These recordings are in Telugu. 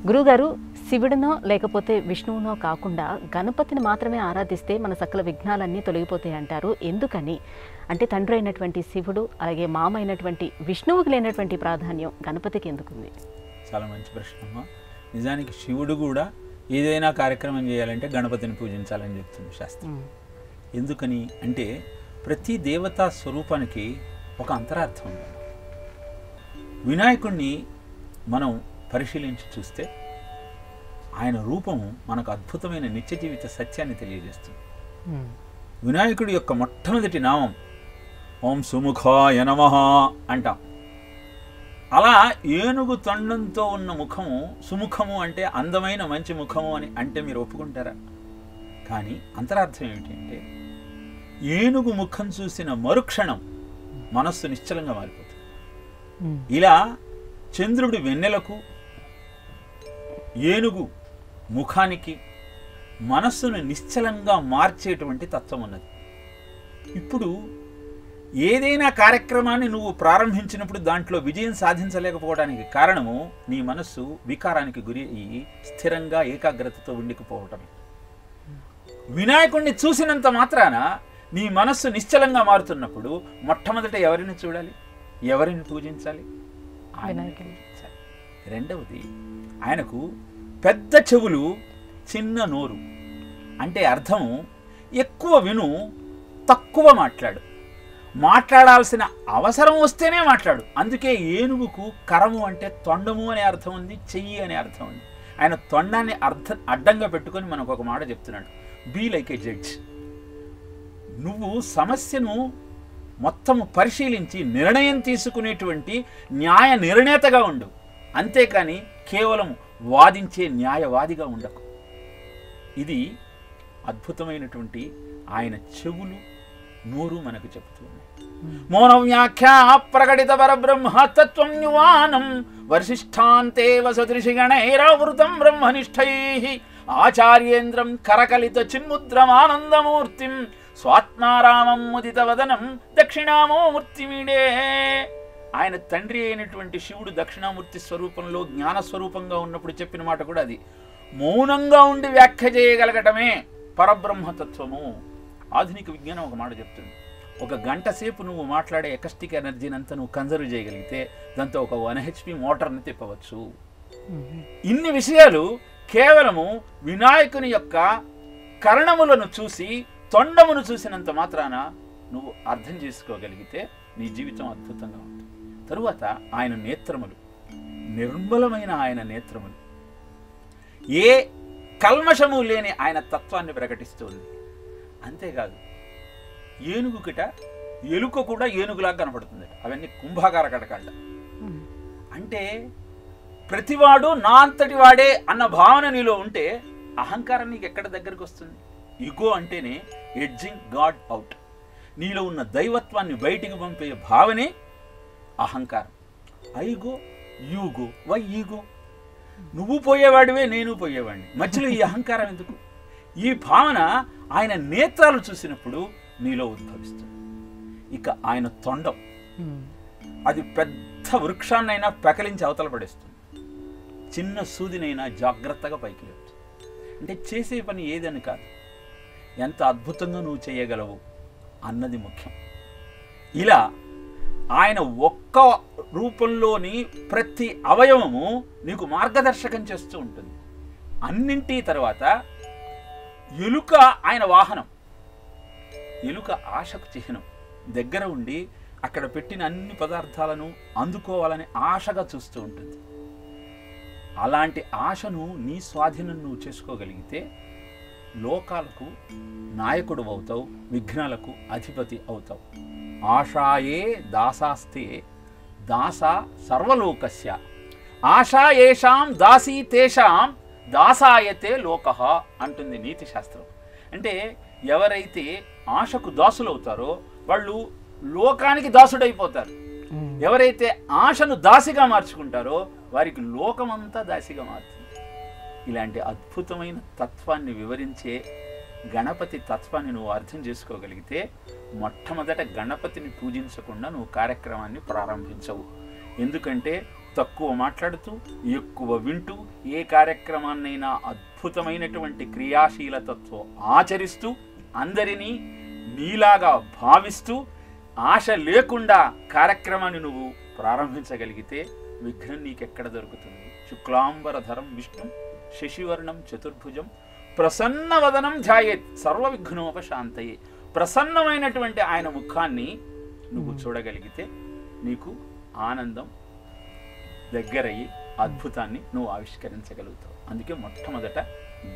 గురుగారు, శివుడినో లేకపోతే విష్ణువునో కాకుండా గణపతిని మాత్రమే ఆరాధిస్తే మన సకల విఘ్నాలన్నీ తొలగిపోతాయి అంటారు. ఎందుకని? అంటే తండ్రి అయినటువంటి శివుడు అలాగే మామ అయినటువంటి విష్ణువుకి లేనటువంటి ప్రాధాన్యం గణపతికి ఎందుకుంది? చాలా మంచి ప్రశ్న. నిజానికి శివుడు కూడా ఏదైనా కార్యక్రమం చేయాలంటే గణపతిని పూజించాలని చెప్తుంది శాస్త్రం. ఎందుకని అంటే ప్రతి దేవతా స్వరూపానికి ఒక అంతరార్థం ఉంది. వినాయకుడిని మనం పరిశీలించి చూస్తే ఆయన రూపము మనకు అద్భుతమైన నిత్య జీవిత సత్యాన్ని తెలియజేస్తుంది. వినాయకుడి యొక్క మొట్టమొదటి నామం ఓం సుముఖాయ నమః అంటాం. అలా ఏనుగు తొండంతో ఉన్న ముఖము సుముఖము అంటే అందమైన మంచి ముఖము అని అంటే మీరు ఒప్పుకుంటారా? కానీ అంతరార్థం ఏమిటంటే ఏనుగు ముఖం చూసిన మరుక్షణం మనస్సు నిశ్చలంగా మారిపోతుంది. ఇలా చంద్రుడి వెన్నెలకు ఏనుగు ముఖానికి మనస్సును నిశ్చలంగా మార్చేటువంటి తత్వం ఉన్నది. ఇప్పుడు ఏదైనా కార్యక్రమాన్ని నువ్వు ప్రారంభించినప్పుడు దాంట్లో విజయం సాధించలేకపోవడానికి కారణము నీ మనస్సు వికారానికి గురి అయ్యి స్థిరంగా ఏకాగ్రతతో ఉండిపోవటమే. వినాయకుడిని చూసినంత మాత్రాన నీ మనస్సు నిశ్చలంగా మారుతున్నప్పుడు మొట్టమొదట ఎవరిని చూడాలి, ఎవరిని పూజించాలి? వినాయకుడిని. రెండవది, ఆయనకు పెద్ద చెవులు చిన్న నోరు అంటే అర్థము ఎక్కువ విను తక్కువ మాట్లాడు, మాట్లాడాల్సిన అవసరం వస్తేనే మాట్లాడు. అందుకే ఏనుగుకు కరము అంటే తొండము అనే అర్థం ఉంది, చెయ్యి అనే అర్థం ఉంది. ఆయన తొండాన్ని అడ్డంగా పెట్టుకొని మనకు ఒక మాట చెప్తున్నాడు, బీ లైక్ ఏ జడ్జ్. నువ్వు సమస్యను మొత్తము పరిశీలించి నిర్ణయం తీసుకునేటువంటి న్యాయ నిర్ణేతగా ఉండు, అంతేకాని కేవలం వాదించే న్యాయవాదిగా ఉండకు. ఇది అద్భుతమైనటువంటి ఆయన చెవులు నోరు మనకు చెబుతుంది. మౌన వ్యాఖ్యా ప్రకటిత పరబ్రహ్మ తత్వం యువానం వర్షిష్ఠాంతే వసదృషిగణైరావృతం బ్రహ్మనిష్టైః ఆచార్యేంద్రం కరకలిత చిన్ముద్రమానందమూర్తిం స్వాత్మారామం ముదిత వదనం దక్షిణామూర్తిమిడే. ఆయన తండ్రి అయినటువంటి శివుడు దక్షిణామూర్తి స్వరూపంలో జ్ఞానస్వరూపంగా ఉన్నప్పుడు చెప్పిన మాట కూడా అది. మౌనంగా ఉండి వ్యాఖ్య చేయగలగటమే పరబ్రహ్మతత్వము. ఆధునిక విజ్ఞానం ఒక మాట చెప్తుంది, ఒక గంట సేపు నువ్వు మాట్లాడే ఎకస్టిక్ ఎనర్జీని అంతా నువ్వు కన్జర్వ్ చేయగలిగితే దాంతో ఒక 1 HP మోటార్ని తిప్పవచ్చు. ఇన్ని విషయాలు కేవలము వినాయకుని యొక్క కర్ణములను చూసి తొండమును చూసినంత మాత్రాన నువ్వు అర్థం చేసుకోగలిగితే నీ జీవితం అద్భుతంగా ఉంటుంది. తరువాత ఆయన నేత్రములు, నిర్మలమైన ఆయన నేత్రములు ఏ కల్మషము లేని ఆయన తత్వాన్ని ప్రకటిస్తుంది. అంతేకాదు ఏనుగుకిట ఎలుక కూడా ఏనుగులాగా కనపడుతుంది. అవన్నీ కుంభాకార కటకాళ్ళ. అంటే ప్రతివాడు నా అంతటి వాడే అన్న భావన నీలో ఉంటే అహంకారం నీకు ఎక్కడ దగ్గరికి వస్తుంది? ఈగో అంటేనే ఎడ్జింగ్ గాడ్ అవుట్. నీలో ఉన్న దైవత్వాన్ని బయటికి పంపే భావనే అహంకారం. I go you go, why ego? నువ్వు పోయేవాడివే, నేను పోయేవాడిని, మధ్యలో ఈ అహంకారం ఎందుకు? ఈ భావన ఆయన నేత్రాలు చూసినప్పుడు నీలో ఉద్భవిస్తుంది. ఇక ఆయన తొండం, అది పెద్ద వృక్షాన్నైనా పెకలించి అవతల పడేస్తుంది, చిన్న సూదినైనా జాగ్రత్తగా పైకి లేపుతుంది. అంటే చేసే పని ఏదని కాదు, ఎంత అద్భుతంగా నువ్వు చేయగలవు అన్నది ముఖ్యం. ఇలా ఆయన ఒక్క రూపంలోని ప్రతి అవయవము నీకు మార్గదర్శకం చేస్తూ ఉంటుంది. అన్నింటి తర్వాత ఎలుక ఆయన వాహనం. ఎలుక ఆశకు చిహ్నం. దగ్గర ఉండి అక్కడ పెట్టిన అన్ని పదార్థాలను అందుకోవాలని ఆశగా చూస్తూ ఉంటుంది. అలాంటి ఆశను నీ స్వాధీనం నువ్వు చేసుకోగలిగితే లోకాలకు నాయకుడు అవుతావు, విఘ్నాలకు అధిపతి అవుతావు. ఆశాయే దాసాస్తే దాస సర్వలోకస్య ఆశా ఏషాం దాసీ తేషాం దాసాయతే లోకః అంటుంది నీతి శాస్త్రం. అంటే ఎవరైతే ఆశకు దాసులవుతారో వాళ్ళు లోకానికి దాసుడైపోతారు. ఎవరైతే ఆశను దాసిగా మార్చుకుంటారో వారికి లోకమంతా దాసిగా మారుతుంది. ఇలాంటి అద్భుతమైన తత్వాన్ని వివరించే గణపతి తత్వాన్ని నువ్వు అర్థం చేసుకోగలిగితే మొట్టమొదట గణపతిని పూజించకుండా నువ్వు కార్యక్రమాన్ని ప్రారంభించవు. ఎందుకంటే తక్కువ మాట్లాడుతూ ఎక్కువ వింటూ ఏ కార్యక్రమాన్నైనా అద్భుతమైనటువంటి క్రియాశీలతతో ఆచరిస్తూ అందరినీ నీలాగా భావిస్తూ ఆశ లేకుండా కార్యక్రమాన్ని నువ్వు ప్రారంభించగలిగితే విఘ్నం నీకెక్కడ దొరుకుతుంది? శుక్లాంబరధరం విష్ణు శశివర్ణం చతుర్భుజం ప్రసన్నవదనం ధ్యాయేత్ సర్వ విఘ్నోపశాంతయే. ప్రసన్నమైనటువంటి ఆయన ముఖాన్ని నువ్వు చూడగలిగితే నీకు ఆనందం దగ్గరయ్యి అద్భుతాన్ని నువ్వు ఆవిష్కరించగలుగుతావు. అందుకే మొట్టమొదట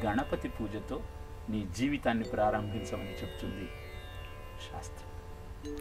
గణపతి పూజతో నీ జీవితాన్ని ప్రారంభించమని చెప్తుంది శాస్త్రం.